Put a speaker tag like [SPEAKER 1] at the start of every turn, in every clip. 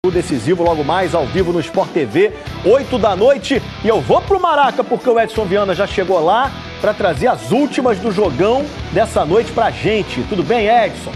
[SPEAKER 1] O decisivo logo mais ao vivo no Sport TV, 8 da noite. E eu vou pro Maraca porque o Edson Viana já chegou lá para trazer as últimas do jogão dessa noite pra gente. Tudo bem, Edson?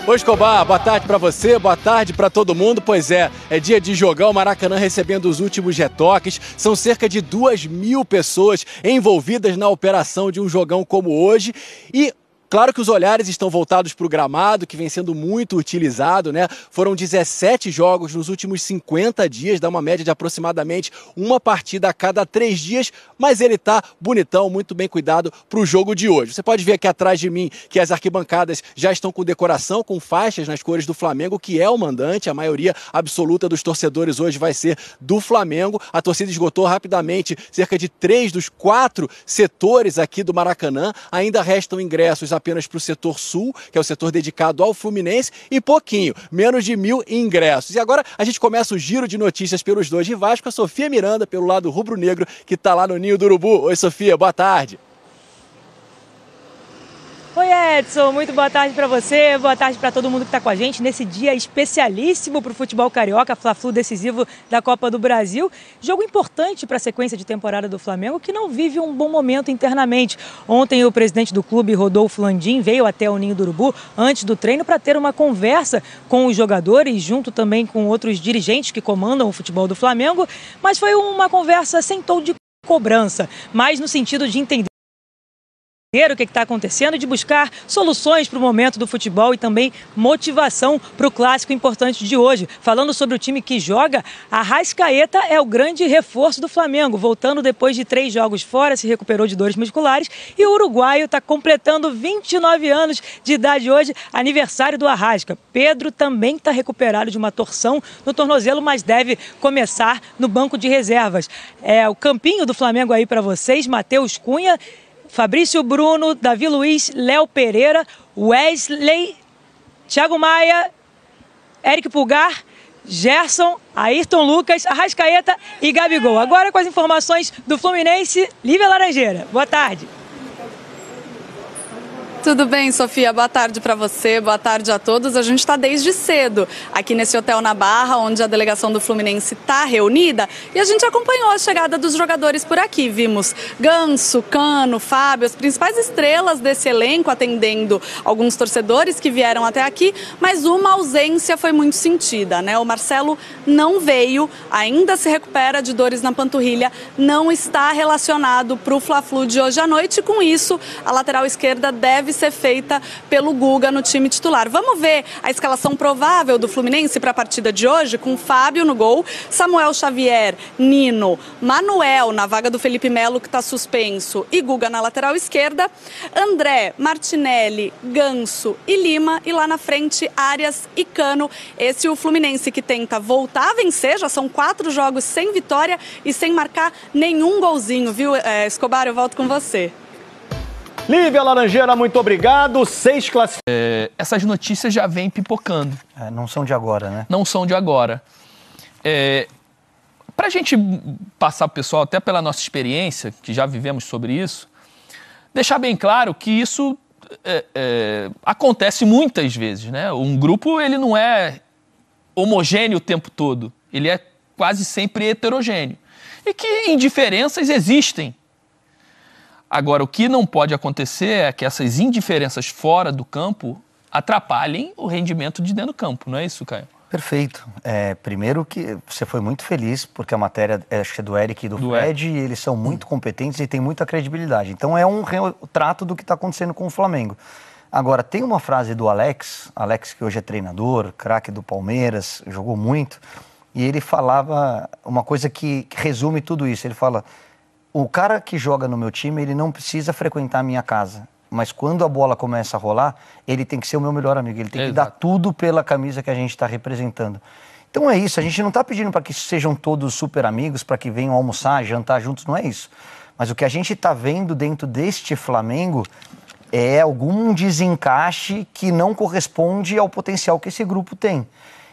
[SPEAKER 2] Oi, Escobar, boa tarde para você, boa tarde para todo mundo. Pois é dia de jogão, Maracanã recebendo os últimos retoques. São cerca de 2.000 pessoas envolvidas na operação de um jogão como hoje. E claro que os olhares estão voltados para o gramado, que vem sendo muito utilizado, né? Foram 17 jogos nos últimos 50 dias, dá uma média de aproximadamente uma partida a cada 3 dias, mas ele tá bonitão, muito bem cuidado para o jogo de hoje. Você pode ver aqui atrás de mim que as arquibancadas já estão com decoração, com faixas nas cores do Flamengo, que é o mandante. A maioria absoluta dos torcedores hoje vai ser do Flamengo. A torcida esgotou rapidamente cerca de 3 dos 4 setores aqui do Maracanã. Ainda restam ingressos apenas para o setor sul, que é o setor dedicado ao Fluminense, e pouquinho, menos de 1.000 ingressos. E agora a gente começa o giro de notícias pelos dois rivais com a Sofia Miranda, pelo lado rubro-negro, que está lá no Ninho do Urubu. Oi, Sofia, boa tarde.
[SPEAKER 3] Oi, Edson, muito boa tarde para você, boa tarde para todo mundo que está com a gente nesse dia especialíssimo para o futebol carioca, Fla-Flu decisivo da Copa do Brasil. Jogo importante para a sequência de temporada do Flamengo, que não vive um bom momento internamente. Ontem o presidente do clube, Rodolfo Landim, veio até o Ninho do Urubu antes do treino para ter uma conversa com os jogadores, junto também com outros dirigentes que comandam o futebol do Flamengo, mas foi uma conversa sem tom de cobrança, mas no sentido de entender o que está acontecendo, de buscar soluções para o momento do futebol e também motivação para o clássico importante de hoje. Falando sobre o time que joga, Arrascaeta é o grande reforço do Flamengo, voltando depois de 3 jogos fora, se recuperou de dores musculares, e o uruguaio está completando 29 anos de idade hoje, aniversário do Arrasca. Pedro também está recuperado de uma torção no tornozelo, mas deve começar no banco de reservas. É o campinho do Flamengo aí para vocês: Matheus Cunha, Fabrício Bruno, Davi Luiz, Léo Pereira, Wesley, Thiago Maia, Eric Pulgar, Gerson, Ayrton Lucas, Arrascaeta e Gabigol. Agora com as informações do Fluminense, Lívia Laranjeira. Boa tarde.
[SPEAKER 4] Tudo bem, Sofia? Boa tarde para você, boa tarde a todos. A gente está desde cedo aqui nesse hotel na Barra, onde a delegação do Fluminense está reunida, e a gente acompanhou a chegada dos jogadores por aqui. Vimos Ganso, Cano, Fábio, as principais estrelas desse elenco atendendo alguns torcedores que vieram até aqui, mas uma ausência foi muito sentida, né? O Marcelo não veio, ainda se recupera de dores na panturrilha, não está relacionado para o Fla-Flu de hoje à noite. Com isso, a lateral esquerda deve ser feita pelo Guga no time titular. Vamos ver a escalação provável do Fluminense para a partida de hoje, com Fábio no gol, Samuel Xavier, Nino, Manuel na vaga do Felipe Melo, que está suspenso, e Guga na lateral esquerda, André, Martinelli, Ganso e Lima, e lá na frente Arias e Cano. Esse é o Fluminense que tenta voltar a vencer, já são 4 jogos sem vitória e sem marcar nenhum golzinho, viu, Escobar? Eu volto com você.
[SPEAKER 1] Lívia Laranjeira, muito obrigado. 6 classificados.
[SPEAKER 5] Essas notícias já vêm pipocando.
[SPEAKER 6] Não são de agora, né?
[SPEAKER 5] Não são de agora. Para a gente passar para o pessoal, até pela nossa experiência, que já vivemos sobre isso, deixar bem claro que isso acontece muitas vezes, né? Um grupo, ele não é homogêneo o tempo todo. Ele é quase sempre heterogêneo. E que indiferenças existem. Agora, o que não pode acontecer é que essas indiferenças fora do campo atrapalhem o rendimento de dentro do campo, não é isso, Caio?
[SPEAKER 6] Perfeito. Primeiro que você foi muito feliz, porque a matéria acho que é do Eric e do Fred, e eles são muito competentes e têm muita credibilidade. Então é um retrato do que está acontecendo com o Flamengo. Agora, tem uma frase do Alex que hoje é treinador, craque do Palmeiras, jogou muito, e ele falava uma coisa que resume tudo isso. Ele fala: o cara que joga no meu time, ele não precisa frequentar a minha casa, mas quando a bola começa a rolar, ele tem que ser o meu melhor amigo, ele tem que dar tudo pela camisa que a gente está representando. Então é isso, a gente não está pedindo para que sejam todos super amigos, para que venham almoçar, jantar juntos, não é isso. Mas o que a gente está vendo dentro deste Flamengo é algum desencaixe que não corresponde ao potencial que esse grupo tem.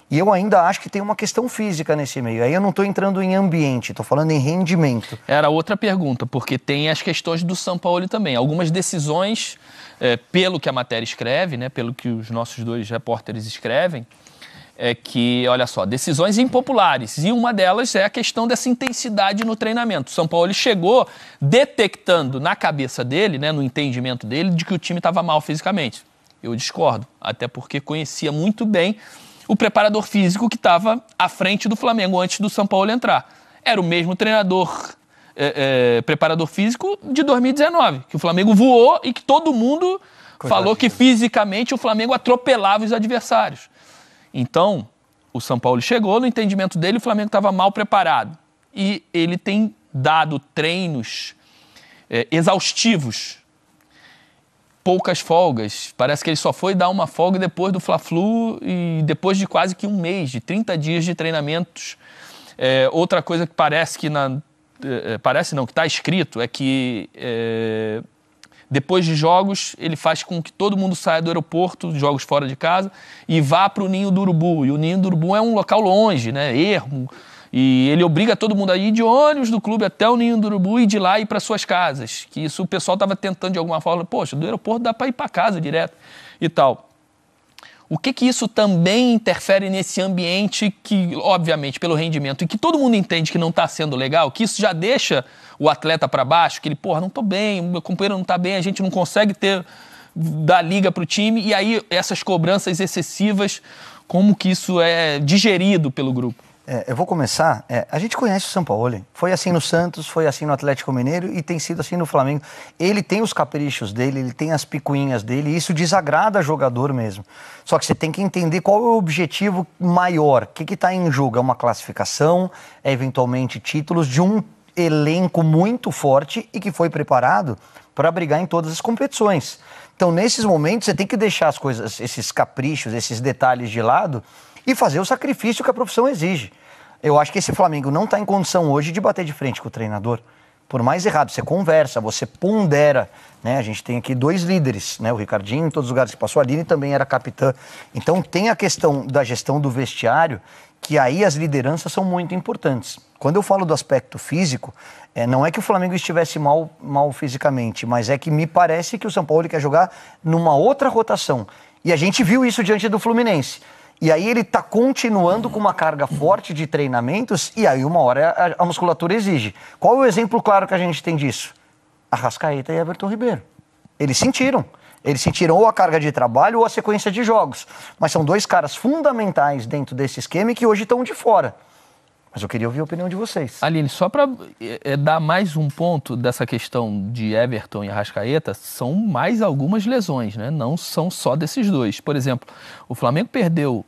[SPEAKER 6] E eu ainda acho que tem uma questão física nesse meio. Aí eu não estou entrando em ambiente, estou falando em rendimento.
[SPEAKER 5] Era outra pergunta, porque tem as questões do Sampaoli também. Algumas decisões, pelo que a matéria escreve, né, pelo que os nossos 2 repórteres escrevem, é que, olha só, decisões impopulares, e uma delas é a questão dessa intensidade no treinamento. O São Paulo chegou detectando na cabeça dele, né, no entendimento dele, de que o time estava mal fisicamente. Eu discordo, até porque conhecia muito bem o preparador físico que estava à frente do Flamengo antes do São Paulo entrar. Era o mesmo treinador, preparador físico de 2019, que o Flamengo voou e que todo mundo falou que fisicamente o Flamengo atropelava os adversários. Então, o São Paulo chegou, no entendimento dele, o Flamengo estava mal preparado. E ele tem dado treinos exaustivos, poucas folgas. Parece que ele só foi dar uma folga depois do Fla-Flu e depois de quase que um mês, de 30 dias de treinamentos. Outra coisa que parece que que está escrito, é que depois de jogos, ele faz com que todo mundo saia do aeroporto, jogos fora de casa, e vá para o Ninho do Urubu. E o Ninho do Urubu é um local longe, né? Ermo. E ele obriga todo mundo a ir de ônibus do clube até o Ninho do Urubu e de lá ir para suas casas. Que isso o pessoal estava tentando de alguma forma. Poxa, do aeroporto dá para ir para casa direto e tal. O que isso também interfere nesse ambiente que, obviamente, pelo rendimento, e que todo mundo entende que não está sendo legal, que isso já deixa o atleta para baixo, que ele, porra, não estou bem, o meu companheiro não está bem, a gente não consegue dar liga para o time, e aí essas cobranças excessivas, como que isso é digerido pelo grupo?
[SPEAKER 6] Eu vou começar. A gente conhece o Sampaoli. Foi assim no Santos, foi assim no Atlético Mineiro e tem sido assim no Flamengo. Ele tem os caprichos dele, ele tem as picuinhas dele e isso desagrada jogador mesmo. Só que você tem que entender qual é o objetivo maior. O que está em jogo? É uma classificação, eventualmente títulos de um elenco muito forte e que foi preparado para brigar em todas as competições. Então, nesses momentos, você tem que deixar as coisas, esses caprichos, esses detalhes de lado e fazer o sacrifício que a profissão exige. Eu acho que esse Flamengo não está em condição hoje de bater de frente com o treinador. Por mais errado, você conversa, você pondera, né? A gente tem aqui 2 líderes, né? O Ricardinho, em todos os lugares que passou, a Aline também era capitã. Então tem a questão da gestão do vestiário, que aí as lideranças são muito importantes. Quando eu falo do aspecto físico, não é que o Flamengo estivesse mal fisicamente, mas é que me parece que o São Paulo quer jogar numa outra rotação. E a gente viu isso diante do Fluminense. E aí ele está continuando com uma carga forte de treinamentos e aí uma hora a musculatura exige. Qual é o exemplo claro que a gente tem disso? Arrascaeta e Everton Ribeiro. Eles sentiram ou a carga de trabalho ou a sequência de jogos. Mas são 2 caras fundamentais dentro desse esquema e que hoje estão de fora. Mas eu queria ouvir a opinião de vocês.
[SPEAKER 5] Aline, só para dar mais um ponto dessa questão de Everton e Arrascaeta, são mais algumas lesões, né? Não são só desses 2. Por exemplo, o Flamengo perdeu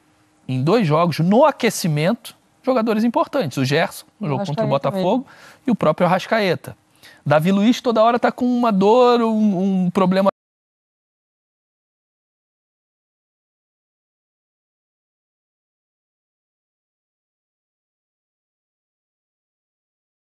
[SPEAKER 5] em 2 jogos, no aquecimento, jogadores importantes. O Gerson, no jogo contra o Botafogo, e o próprio Arrascaeta. Davi Luiz toda hora está com uma dor, um problema